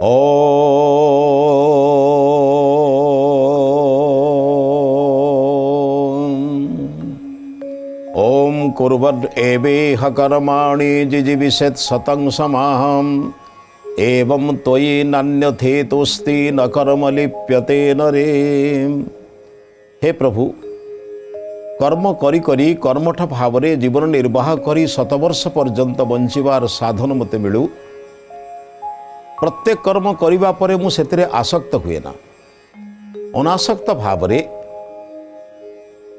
ओम कुर्वद् एवेह कर्माणि जिजीविषेत् शतं समाहम् एवं त्वयि नान्यथेतोस्ति न कर्म लिप्यते नरे। हे प्रभु, कर्म करी करी कर्मठ भाव जीवन निर्वाह करी 7 वर्ष पर्यंत बंचिबार साधन मते मिलू। प्रत्येक कर्म करिबा परे मु सेतिरे आसक्त हुए ना, अनासक्त भाव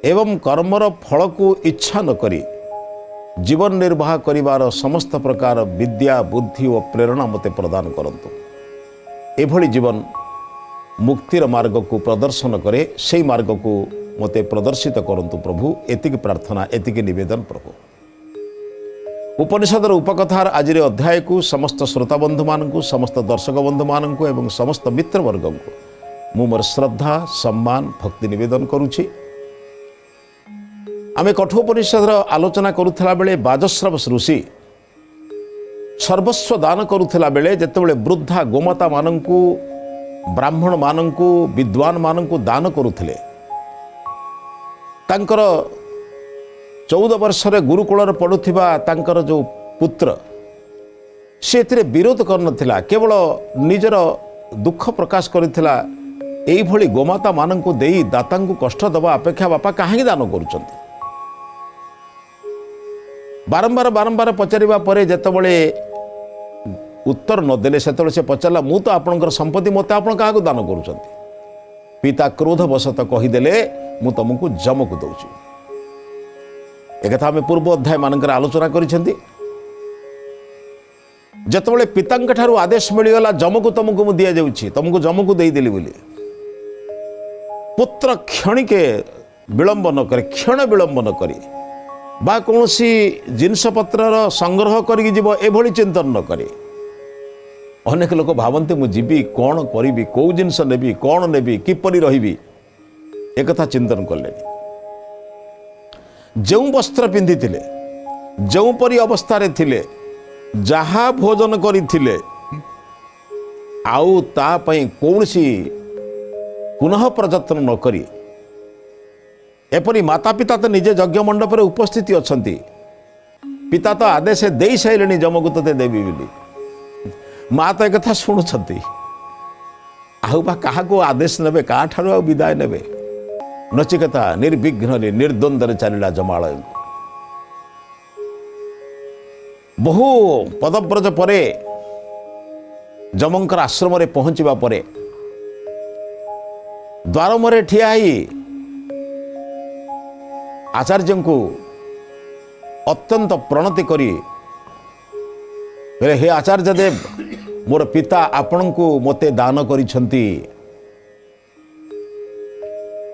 एवं कर्मर फल को इच्छा न करी जीवन निर्वाह करिबार समस्त प्रकार विद्या बुद्धि और प्रेरणा मते प्रदान करंतु। एभली जीवन मुक्तिर मार्ग को प्रदर्शन करे, से मार्ग को मते प्रदर्शित करंतु प्रभु। एतिक प्रार्थना, एतिक निवेदन प्रभु। उपनिषदर उपकथार आज अध्याय को समस्त श्रोता बंधु मानू, समस्त दर्शक बंधु मानू एवं समस्त मित्रवर्ग को मु मोर श्रद्धा सम्मान भक्ति निवेदन करुछि। आमे कठोपनिषदर आलोचना करुथला बेले बाजश्रव ऋषि सर्वस्व दान करुथला बेले जेतेबेले वृद्धा गोमाता मानंकु, ब्राह्मण मानंकु, विद्वान मानंकु दान करुथिले, तांकर 14 वर्षरे गुरुकुलर पढ़ुथिबा तांकर जो पुत्र से एथिरे विरोध करनथिला, केवल निजर दुख प्रकाश करिथिला। एई भली गोमाता मानंकु देई दातांकु कष्ट दबा अपेक्षा बापा काहे दान करूचंती। बारंबार बारंबार पचारिबा परे जेतेबेले उत्तर न देले सेतेबेले से पचारला, मु तो आपनकर संपत्ति मते आपण काहाकु दान करूचंती। पिता क्रोधवशत कहीदेले, मु तुमको जमकु दउछि। एक कथा आम पूर्व अध्याय मानकर आलोचना करिसेंती। जेतेबेले पितांक ठारू आदेश मिलगला जमकु तुमको मु दिया जाउछि, तुमको जमकु देई देली बोली, पुत्र क्षणिके विलंब न करे, क्षण विलंब न करी बा कौनसी जिनपतर संग्रह करी जीव एभली चिंतन न करे। अनेक लोक भावती मु जीवी कौन करी, कौ जिनस नेबी, कौन नेबी, किपरि रहिबी, एक चिंतन कले। जो वस्त्र पिंधि जो परी अवस्था थिले, जहा भोजन करथिले, आउ ता पई कौनसी पुनः प्रयत्न न करी, एपरी माता पिता तो निजे यज्ञ मंडप रे उपस्थित अछंती। पिता तो आदेश दे सारे जमकु ते देवी बोली, माँ तो एक कथा शुणुंट आउबा क्या आदेश ने क्या ठार विदाय ने। नचिकेता निर्विघ्न निर्द्वंद्व चलला जमालय। बहु पदव्रज परे जमंकर आश्रम रे पहुंचवा परे द्वार मुहरे ठिया ही आचार्य को अत्यंत प्रणति करी, हे आचार्य देव, मोर पिता आपण को मते दान करिछंती,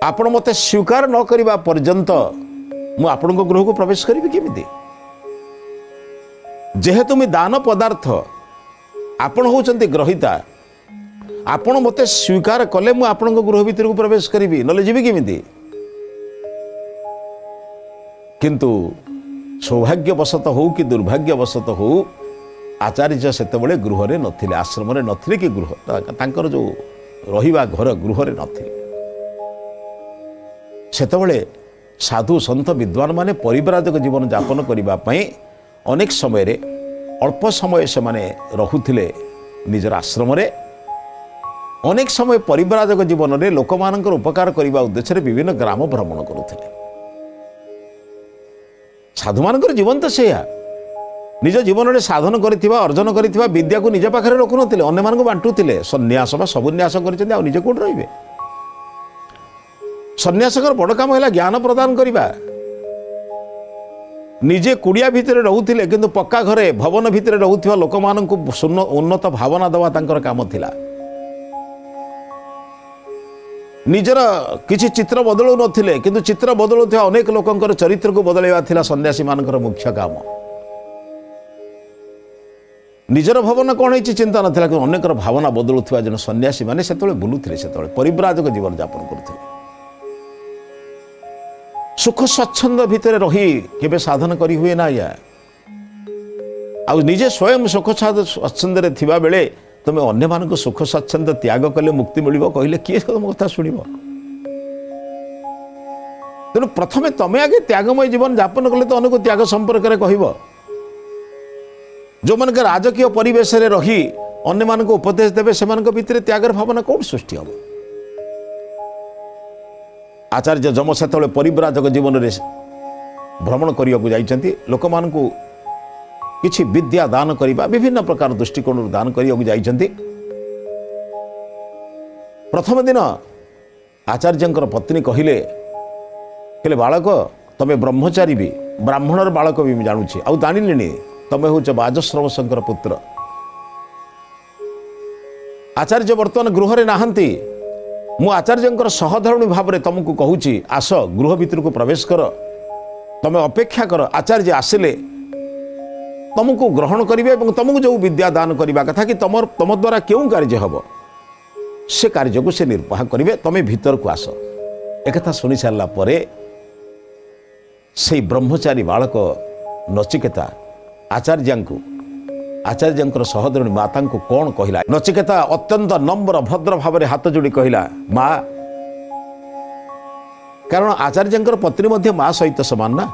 आपण मते स्वीकार न करिबा पर्यंत मु आपण को गृह को प्रवेश करिबि केमिति। जेहेतु मी दान पदार्थ, आपण होचंती ग्रहिता, आपण मते स्वीकार कले मु आपण को गृह भीतर को प्रवेश करिबि, नले जीवि केमिति। किंतु सौभाग्यवशत हो कि दुर्भाग्यवशत हो, आचार्य सेतेबेले गृह रे नथिले, आश्रम रे नथिले कि गृह तांकर जो रहिबा घर गृह रे नथिले। सेतेबेले साधु सन्त विद्वान माने परिव्राजक जीवन यापन करिबा पई अनेक समय रे अल्प समय से माने रहुथिले निजर आश्रम रे। अनेक समय परिव्राजक जीवन रे लोकमानकर उपकार करिबा उद्देश्य रे विभिन्न ग्राम भ्रमण करुथिले। साधु मानकर जीवन तो सेया, निज जीवन में साधन करिथिबा, अर्जन करिथिबा विद्या को निज पाखरे रखु नथिले, अन्य मानक बांटुथिले। सन्यास बा सबन्यास करिसेंती, आ निजे कोड रहिबे। सन्यासकर बड़ काम है ज्ञान प्रदान करिबा। निजे कुड़िया भितर रहुथिले, किंतु पक्का घरे भवन भितर रहुथिबा लोक मानकु उन्नत भावना दवा तांकर काम थिला। निजर किसी चित्र बदलू नथिले, किंतु चित्र बदलुथिबा अनेक लोकंकर चरित्र को बदलैबा थिला सन्यासी मानकर मुख्य काम। निजर भवन कौन होती चिंता नाला, कि अनेकर भावना बदलुथिबा जन सन्यासी माने सेतबेले बुलुथिले, सेतबेले परिव्राजक जीवन यापन करथिले। सुख स्वच्छंद भितर रही केबे साधन करी हुए ना या। आ निजे स्वयं सुख स्वच्छंद रे थिबा बेले तुम अन्य मान सुख स्वच्छंद त्याग कले मुक्ति मिल कहले किए तुम कथा शुण तेणु प्रथमे तुम आगे त्यागमय जीवन यापन कले तो अनेक त्याग संपर्क में कह जो मन राजकीय परिवेश रे रही अन्य मान उपदेश देवे से भितर त्यागर भावना कौन सृष्टि हम। आचार्य जम से परिव्राजक जीवन में भ्रमण करने को लोक मान किछि विद्या दान करने विभिन्न प्रकार दृष्टिकोण दान करने प्रथम दिन आचार्य पत्नी कहले बालक तमें ब्रह्मचारी भी ब्राह्मणर बालक भी जानूची आउ जानी तमें हूँ बाजश्रवशंकर पुत्र। आचार्य बर्तमान गृह रे नाहंती मु आचार्य सहधर्मी भाव में तुमको कहूँ आस गृह भीतर को प्रवेश कर तमें अपेक्षा कर आचार्य आसिले तुमको ग्रहण करेंगे और तुमको जो विद्या दान करने कथा कि तुम द्वारा क्यों कार्य हम से कार्य को से निर्वाह करेंगे तुम्हें भीतर को आस। एक शुणी सारा पर से ब्रह्मचारी बालक नचिकेता आचार्य सहधर्मी माता को कौन कहला। नचिकेता अत्यंत नम्र भद्र भाव में हाथ जोड़ी कहला माँ कारण आचार्य पत्नी मध्य माँ सहित समान ना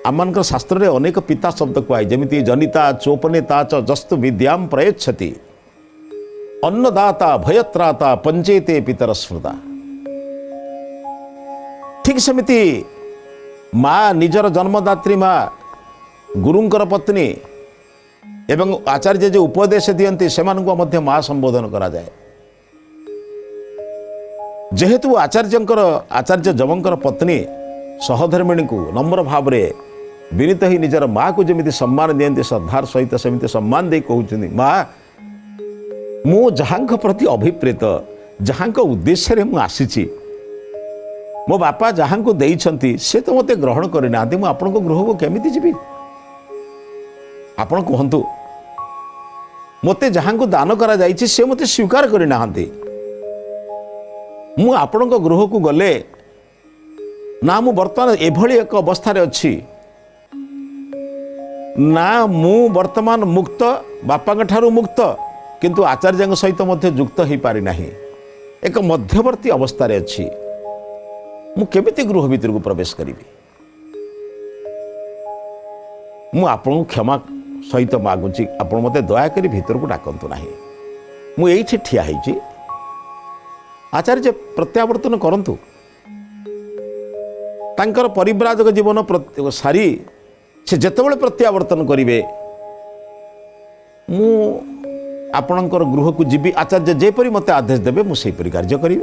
आम शास्त्र रे अनेक पिता शब्द कहुए जमी जनिता चोपनेता च जस्तु विद्याम प्रयच्छति अन्नदाता भयत्राता पंचेते पितर स्मृता। ठीक सेमिति माँ निजर जन्मदात्री माँ गुरुंकर पत्नी एवं आचार्य जो उपदेश दियंती सेमानंको मध्य माँ संबोधन करा जाए। जेहेतु आचार्य जमंकर पत्नी सहधर्मिणी को नम्र भाव में विनीत ही निजर माँ को जमी सम्मान दियंती श्रद्धार सहित सेमती सम्मान दे कहते माँ मु जहाँ प्रति अभिप्रेत जहाँ उद्देश्य रे मु आसीची मो बापा जहाँ को देइछंती से तो मते ग्रहण करना मु आपण को गृह को केमिति जीवी आपण कहतु मते जहाँ को दान करा जाइछि से मते स्वीकार करना मु आपण को गृह को गले ना मु वर्तमान एभली एक अवस्था रे अछि ना मु वर्तमान मुक्त बापा ठारू मुक्त किंतु आचार्य सहित मध्य युक्त हो पारि नाही एक मध्यवर्ती अवस्था रे अछि मु केमिति गृह भीतर को प्रवेश करी मु आपन क्षमा सहित मागुची आपण मते दया करी भीतर को डाकंतु नाही मु एठी ठिया हैची आचार्य प्रत्यावर्तन करंतु तांकर परिव्राजक जीवन सारी से जेतेबेले प्रत्यावर्तन करिवे मु आपणकर गृह को जीवी आचार्य जेपरी मते आदेश देवे मु सेपरी कार्य करी।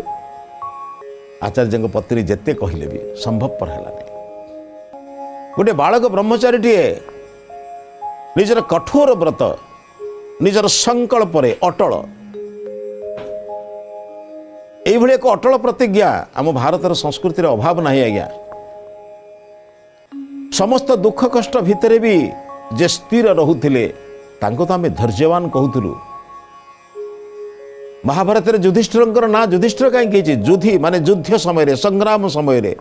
आचार्य पत्नी जेते कहले भी संभवपर है गोटे बालक ब्रह्मचारी टीए निजर कठोर व्रत निजर संकल्प अटल यही एक अटल प्रतिज्ञा आम भारतर संस्कृति अभाव नहीं आज्ञा समस्त दुख कष्ट भितर भी जे स्थिर रोते तांको तो आम धैर्यवान कहूलु। महाभारत रे युधिष्ठिर ना युधिष्ठिर कहीं युद्धि माने युद्ध समय संग्राम समय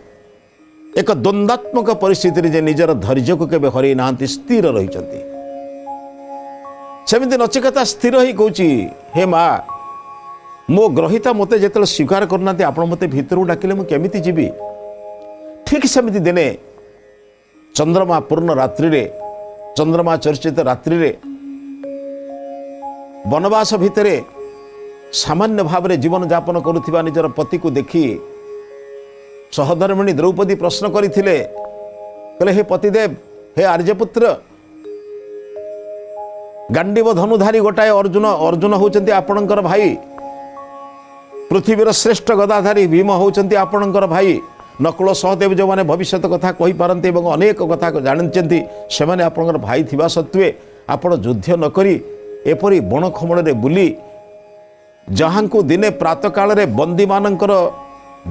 एक द्वंद्वात्मक परिस्थिति जे निजर धैर्य को केबे हरई ना स्थिर रही सेमती नचिकेता स्थिर ही कहूँ हे माँ मो ग्रहिता मते जेतले स्वीकार करना आपण मते भीतर डाकिले मु केमिति जीवी। ठीक सेमती दिने चंद्रमा पूर्ण रात्रि रे चंद्रमा चर्चित रात्रि रे वनवास भितरे सामान्य भाव में जीवन यापन करुथिबा निजर पति को देखी सहधर्मिणी द्रौपदी प्रश्न करथिले कहले हे पतिदेव हे आर्यपुत्र गांडीव धनुधारी गोटाए अर्जुन होचंती आपणकर भाई पृथ्वीर श्रेष्ठ गदाधारी भीम होचंती आपणकर भाई नकुल सहदेव जो माने भविष्यत कथा कहि पारंती एवं अनेक कथा जानचंती से माने आपणकर भाई थिबा सत्वे आपण युद्ध न करी एपरी बण खमण रे बुली जहाँ को दिने प्रातः काल रे बंदी मानकर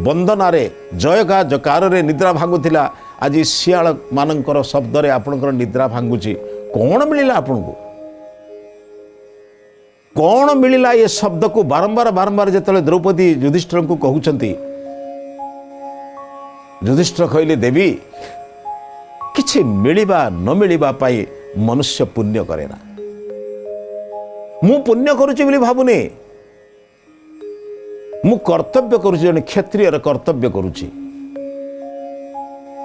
वंदनारे जयगा जकार रे निद्रा भांगुथिला आज शियाल मानकर शब्द रे आपणकर निद्रा भांगुची कौन मिलिला आपनको कौन मिलिला ये शब्द को बारंबार बारंबार जेतले द्रौपदी युधिष्ठिर को कहउचंती युधिष्ठिर कहले देवी किछि मिलिबा न मिलिबा पाई मनुष्य पुण्य करेना मु पुण्य करुच्ची बोली भावुनी मु कर्तव्य करुच्ची जने क्षत्रियर कर्तव्य करुच्ची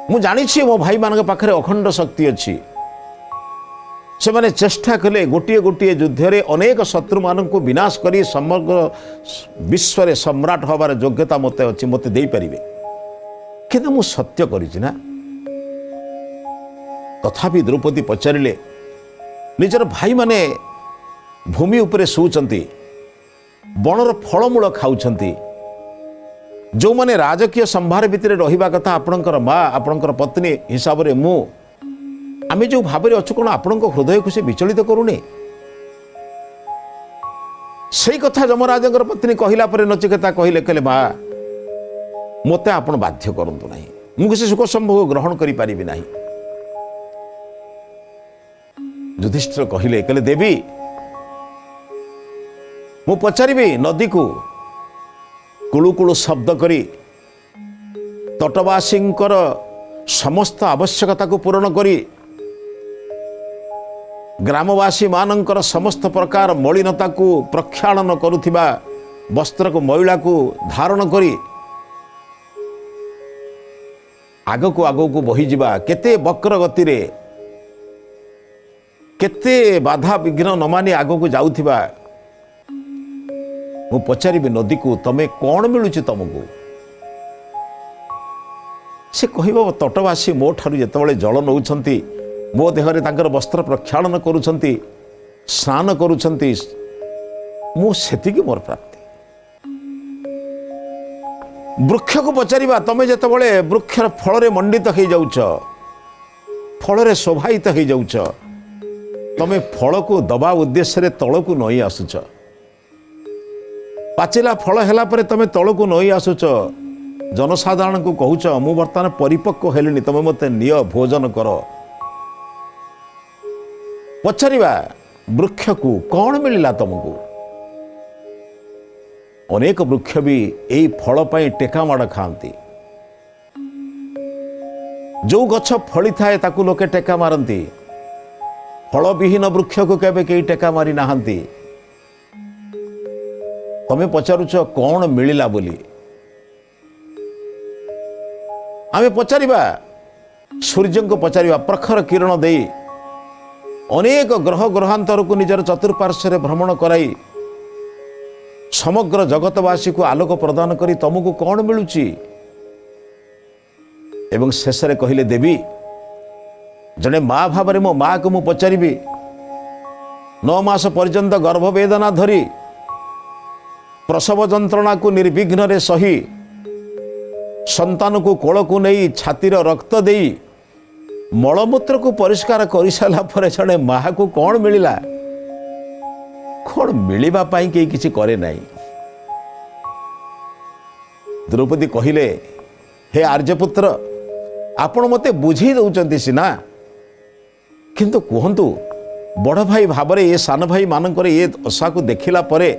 मु जानी मो भाई मान पाखे अखंड शक्ति अच्छी से माने चेष्टा कले गोटे गोटे युद्ध रे अनेक शत्रु मान को विनाश करी समग्र विश्व रे सम्राट हबार योग्यता मते अच्छी मते दे पारिबे किंतु मु सत्य करिछि ना तथापि द्रौपदी पचारिले निजर भाई माने भूमि उपरे शोचंती बणर फलमूल खाउछंती जो माने राजकीय संभार भितर रहिबा कथा आपणकर माँ आपणकर पत्नी हिसाब रे मु आमे जो भाव में अच्छु कौन आपण हृदय को से विचलित करूनी से कथा यमराज पत्नी कहला पर नचिकेता कहले कहले माँ मते आपण बाध्य करंतु नहीं मु किसी सुख संभोग ग्रहण करि पारिबि नहीं युधिष्ठिर कहले कहले देवी मु पचारिबि नदी को कुळु कुळु शब्द करी तटवासींकर समस्त आवश्यकता को पूर्ण करी ग्रामवासी मानकर समस्त प्रकार मलिनता को प्रक्षालन करुथिबा वस्त्र को मैला को धारण करी आग को बही जिबा केते वक्र गति रे केते बाधा विघ्न न मानी आग को जाउथिबा मु पचारिबि नदी को तमे कौन मिलुछि तुमको से कहब तटवासी मो ठारू जेतबेले जल नौछंती मो देहरे तांकर वस्त्र प्रक्षालन करुछंती स्नान करुछंती मु सेतिकी मोर प्राप्ति वृक्ष को पचारिबा तमे जेतबेले वृक्षर फल रे मंडित हो जाउछ फल रे शोभायित हो जाउछ तमे फल को दबा उद्देश्य रे तळ को नई आसुछ पाचिला फल हैला परे तमे तळ को नई आसुछ जनसाधारण को कहूच मु बर्तमान परिपक्व हेलिनी तमे मते निय भोजन कर पचारिबा वृक्ष को कौन मिलला तुमको अनेक वृक्ष भी यही फल पाई टेका माड़ खाती जो गछ फली थाए ताकू लोके टेका मारती फल विहीन वृक्ष को केबे कई टेका मारी नाहंती तमे पचारुच कौन मिलला बोली आमे पचारिबा सूर्य को पचारिबा प्रखर किरण दे अनेक ग्रह ग्रहांतर को निजर चतुर्पार्श्व भ्रमण कराई समग्र जगतवासी को आलोक प्रदान करी तुमको कौन मिलुची एवं शेष रे कहले देवी जने माँ भाव में मो माँ को मु पचारि 9 मास पर्यंत गर्भवेदना धरी प्रसव जंत्रणा को निर्विघ्न रे सही संतान को कोल को नहीं छातीर रक्त दे मलमूत्र को परिष्कार कर सारा पर जड़े माँ को कौन मिलला कौन मिलवा पाई के किसी करे नहीं द्रौपदी कहले हे आर्यपुत्र आपण मते बुझी दउचंती सिना किंतु कहतु बड़ भाई भाव ये सान भाई मानकर ये दशा को देखिला परे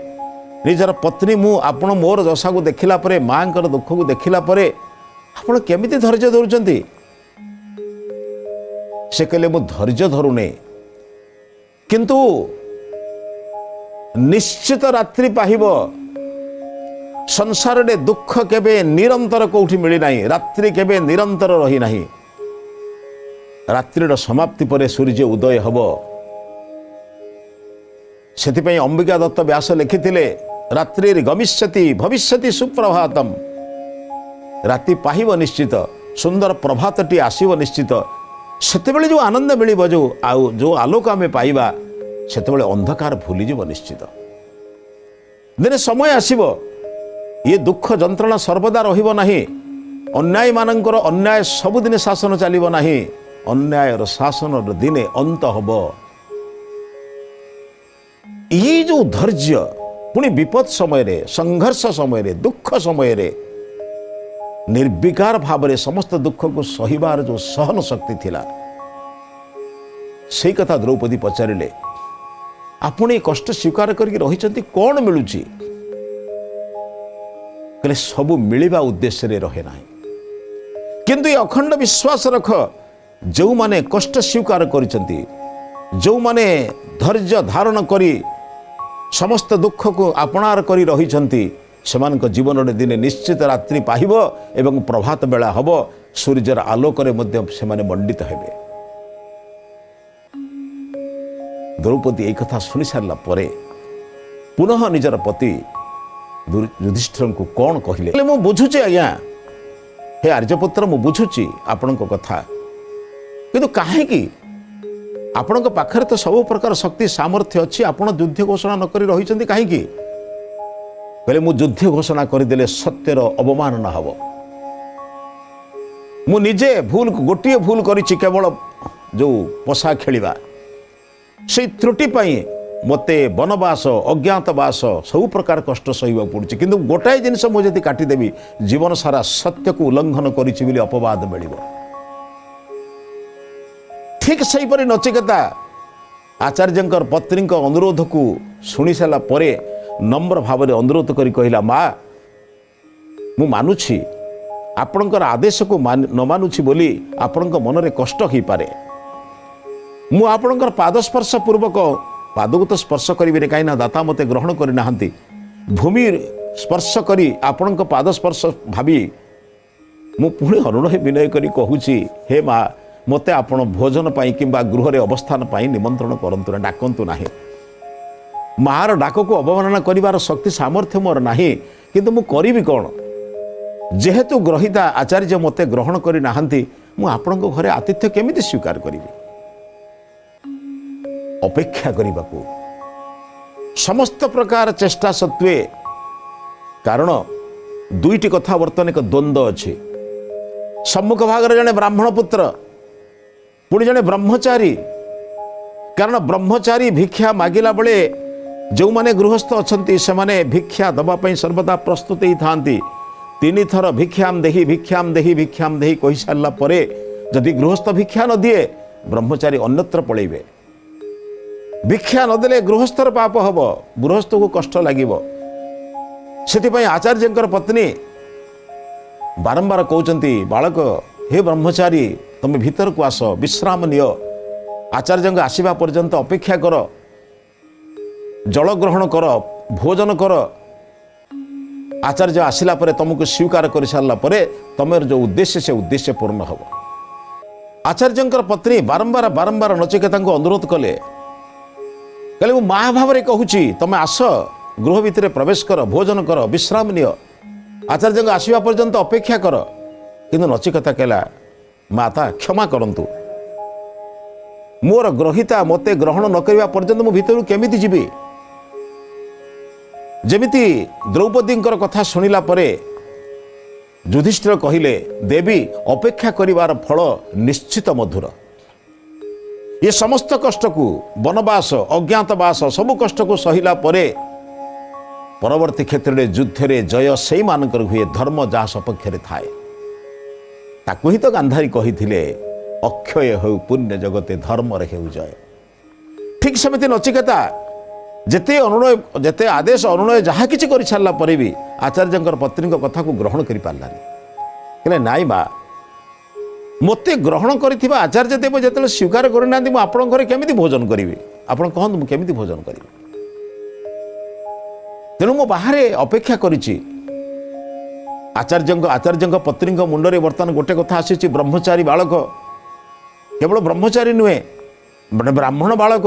निजर पत्नी मु आपण मोर दशा को देखिला परे माँ दुख को देखिला परे आपण केमिति धैर्य धरुचंती से कहले मु धैर्य धरुने किंतु निश्चित रात्रि पाहिब संसार रे दुख केबे निरंतर कोठी मिली नाही रात्रि केबे निरंतर रही नाही रात्रिर समाप्ति परे सूर्य उदय हब सेतिपई अंबिका दत्त व्यास लिखिथिले रात्रि गमिष्यति भविष्यति सुप्रभातम राति पाहिब निश्चित सुंदर प्रभातटी आसीब निश्चित सेतेबेले जो आनंद मिलिब जो आलोक आमे पाइबा सेतेबेले अंधकार भूली जीव निश्चित दिने समय आसीब ये दुख जंत्रणा सर्वदा रहिब नाही अन्याय मानकर अन्याय सबुदिने शासन चलिब नाही अन्यायर शासन दिने अंत हब ये जो धैर्य पुणी विपद समय रे संघर्ष समय रे दुख समय रे निर्विकार भाव रे समस्त दुख को सहिबार जो सहन शक्ति थिला से कथा द्रौपदी पचारिले आपण कष्ट स्वीकार करके रही कौन मिलुची कहले सबू मिलिबा उद्देश्य रे रहे ना किंतु ये अखंड विश्वास रख जो माने कष्ट स्वीकार करिसंती जो माने धैर्य धारण करी समस्त दुख को आपणार करी रहिछंती सेमानक जीवन रे दिने निश्चित रात्रि पाहिबो एवं प्रभात बेला हबो सूर्यर आलोक रे मध्य सेमाने मंडित हेबे। द्रौपदी एक कथा सुनि सारला परे पुनः निजर पति युधिष्ठिर को कौन कहले मु बुझुची आज्ञा हे आर्यपुत्र मु बुझुची आपणक कथा किंतु काहेकि आपणक पाखरे तो सब प्रकार शक्ति सामर्थ्य अच्छी आपण युद्ध घोषणा न करी रहिछंती काहेकि कहले मु युद्ध घोषणा करदेले सत्यर अवमानना हब मु निजे भूल गोटे भूल करिछि केवल जो पशा खेलिबा से त्रुटि पाई मते वनवास अज्ञातवास सब प्रकार कष्ट सहवा पड़ुछि किंतु गोटाए जिनिस मु जदि काटिदेवी जीवन सारा सत्य को उल्लंघन करिछि बोली अपवाद मिलिबो। ठीक सही परि नचिकेता आचार्यंकर पत्नी अनुरोध को शुणी सारा परे नम्र भाव में अनुरोध करी कहला माँ मु मानुछि आपणकर आदेश को न मानुछि बोली आपणक मन रे कष्ट हो पारे मु आपणकर पादस्पर्श पूर्वक पाद को तो स्पर्श करी कहीं दाता मते ग्रहण करना भूमि स्पर्श करी आपणक पाद स्पर्श भावी मु पुणी अनुरोध विनय करी कहूछि हे माँ मते आपण भोजन पाई किंबा गृह रे अवस्थान पाई निमंत्रण करंतु ना डाकंतु नाही मार डाक को अवमानना करिवार शक्ति सामर्थ्य मोर नाही किंतु मु करिवि कोन जेहेतु ग्रहिता आचार्य मते ग्रहण करि नाहंती मु आपणक घरे आतिथ्य केमिति स्वीकार करिवि अपेक्षा करिबाकू समस्त प्रकार चेष्टा सत्वे कारण दुईटी कथा वर्तमान एक द्वंद्व अच्छी सम्मुख भाग जड़े ब्राह्मण पुत्र पुणी जड़े ब्रह्मचारी कारण ब्रह्मचारी भिक्षा मागिला बेले जो माने गृहस्थ अच्छा से माने भिक्षा दवाई सर्वदा प्रस्तुत ही था तीन थर भिक्षाम देही कही सारा पर जदि गृहस्थ भिक्षा न दिए ब्रह्मचारी अन्यत्र पलैबे भिक्षा नदेले गृहस्थर पाप हम गृहस्थ को कष्ट लगे से आचार्यंकर पत्नी बारंबार कहते बालक हे ब्रह्मचारी तुम भीतर को आस विश्राम नियो आचार्य आसवा पर्यंत अपेक्षा कर जल ग्रहण कर भोजन कर आचार्य आसला परे तुमको स्वीकार कर सारा पर तुम जो उद्देश्य से उद्देश्य पूर्ण हम आचार्यंकर पत्नी बारंबार बारंबार नचिकेता अनुरोध कले कहले माँ भाव में कहूँ तुम आस गृह भितर प्रवेश कर भोजन कर विश्राम नियो आचार्य आसवा पर्यंत अपेक्षा कर किंतु नचिकेता कहला माता क्षमा करंतु मोर ग्रहिता मते ग्रहण न करबा पर्यंत मु भितर केमिति जीवी जेमिति द्रौपदी कथा शुणिला परे युधिष्ठिर कहिले देवी अपेक्षा करिवार फल निश्चित मधुर ये समस्त कष्ट को वनवास अज्ञातवास सब कष्ट को सहिला परे परवर्ती क्षेत्र में युद्ध रे जय से मानकर हुए धर्म जहाँ सपक्ष थाए ताकू ही तो गांधारी कही अक्षय हो पुण्य जगते धर्म रे हो जय ठीक सेमती नचिकेता जेते अनुनय जेते आदेश अनुनय जहाँ किसी कर सारा पर भी आचार्यंकर पत्नी कथा को ग्रहण कर पारानी कहले नाई माँ मते ग्रहण करिथिबा आचार्य देव जेते स्वीकार करना आपण घरे केमिति भोजन करी आपण कहतु मु केमिति भोजन करी तेणु मो बाहर अपेक्षा करिछि आचार्य पत्नी मुंडरे बर्तमान गोटे कथा आसी ब्रह्मचारी बालक केवल ब्रह्मचारी नुहे ब्राह्मण बालक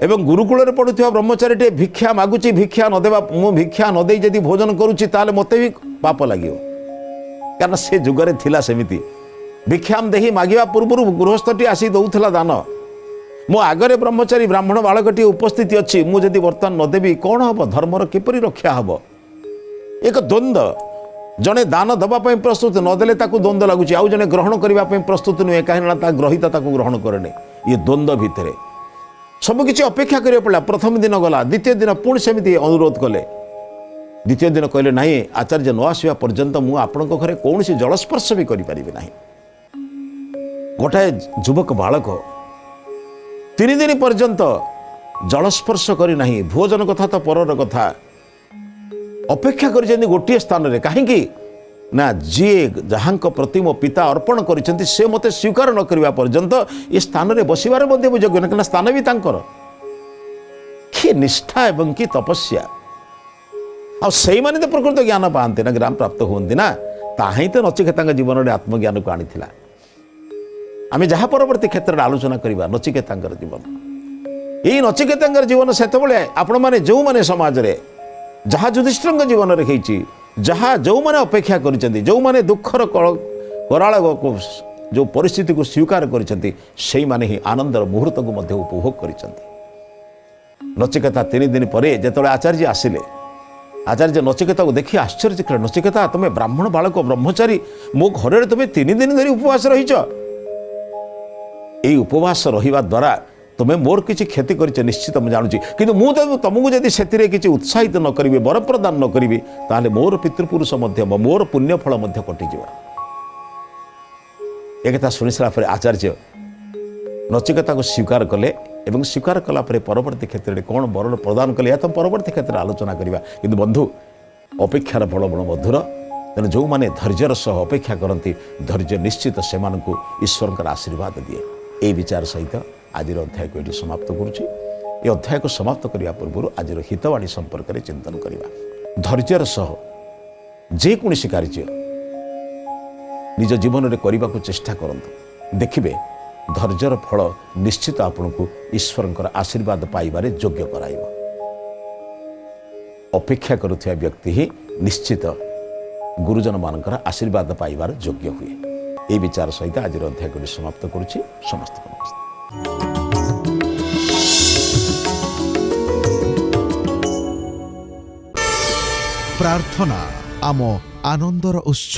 एवं गुरुकुल पढ़ुवा ब्रह्मचारी टे भिक्षा मागुची भिक्षा नदेवा मु भिक्षा नदे जदि भोजन करुच्ची ताले मते भी पाप लगे कारण से जुगरे थिला सेमिति भिक्षाम देही मागिबा पूर्व गृहस्थटी आसी दौथला दान मो आगरे ब्रह्मचारी ब्राह्मण बालकटी उपस्थित अच्छी मुझे बर्तमान नदेवी कौन हम धर्मर किपरि रक्षा हम एक द्वंद्व जड़े दान दवाई प्रस्तुत नदेले ताकू द्वंद्व लगुच आउ जड़े ग्रहण करने प्रस्तुत नुहे कहीं ग्रहिता ग्रहण करे ये द्वंद्व भितर सबकि अपेक्षा करा पड़ा प्रथम दिन गला द्वितीय दिन पुणी सेमती अनुरोध कले द्वितीय दिन कहले ना आचार्य न आसवा पर्यंत मु आपण घरे कौन जलस्पर्श भी करें ना गोटाए युवक बालक 3 दिन पर्यंत जलस्पर्श करना भोजन कथा तो परर कथा अपेक्षा कर गोटे स्थान में कहीं ना जी जहाँ प्रति मो पिता अर्पण करिसेंती से मते स्वीकार न करबा पर्यंत ये स्थान में बसिबार मध्य योग्य ना स्थान भी तांकर किए निष्ठा एवं कि तपस्या आईने तो प्रकृत ज्ञान पाते ना ज्ञान प्राप्त होती ना ताही तो नचिकेता जीवन में आत्मज्ञान को आनी आम जहाँ परवर्ती क्षेत्र में आलोचना करवा नचिकेता जीवन यही नचिकेता जीवन से आपण मैंने जो मैंने समाज रे जहाँ युधिष्ठिर जीवन में होती जहाँ जो मैंने अपेक्षा कर जो मैंने दुखर कराल जो परिस्थिति को स्वीकार करते ही आनंदर मुहूर्त को मध्य उपभोग कर नचिकेता 3 दिन पर जो आचार्य आसिले आचार्य नचिकेता को देखी आश्चर्य कले नचिकेता तुम्हें ब्राह्मण बालक ब्रह्मचारी मो घर तुम्हें 3 दिन धरी उपवास रहीच उपवास रहा द्वारा तुम्हें मोर किसी क्षति कर निश्चित मुझे जानूँ कि तुमको जब से किसी उत्साहित न करी वर प्रदान न करी ताले मोर पितृपुरुष मोर पुण्यफल कटिज एक शुणी सारापर आचार्य नचिकेता को स्वीकार कले एवं स्वीकार कलापर परवर्ती क्षेत्र में कौन वरण प्रदान कले या तुम परवर्ती क्षेत्र में आलोचना करवा कि बंधु अपेक्षार फल बड़ मधुर तेणु जो मैंने धैर्यर सह अपेक्षा करती धैर्य निश्चित से ईश्वर आशीर्वाद दिए यही विचार सहित आज अध्याय को ये समाप्त करुच्ची ये अध्याय को समाप्त करने पूर्व आज हितवाणी संपर्क में चिंतन करवा धैर्यर सह जेकोसी कार्य निज जीवन में करने को चेष्टा करंतु देखिए धैर्यर फल निश्चित आपन को ईश्वर आशीर्वाद पाइबारे योग्य कराइब अपेक्षा करुवा व्यक्ति ही निश्चित गुरुजन मानकर आशीर्वाद पाइबार योग्य हुए ये विचार सहित आज अध्याय को समाप्त करुच्ची समस्त प्रार्थना आम आनंदर उत्स।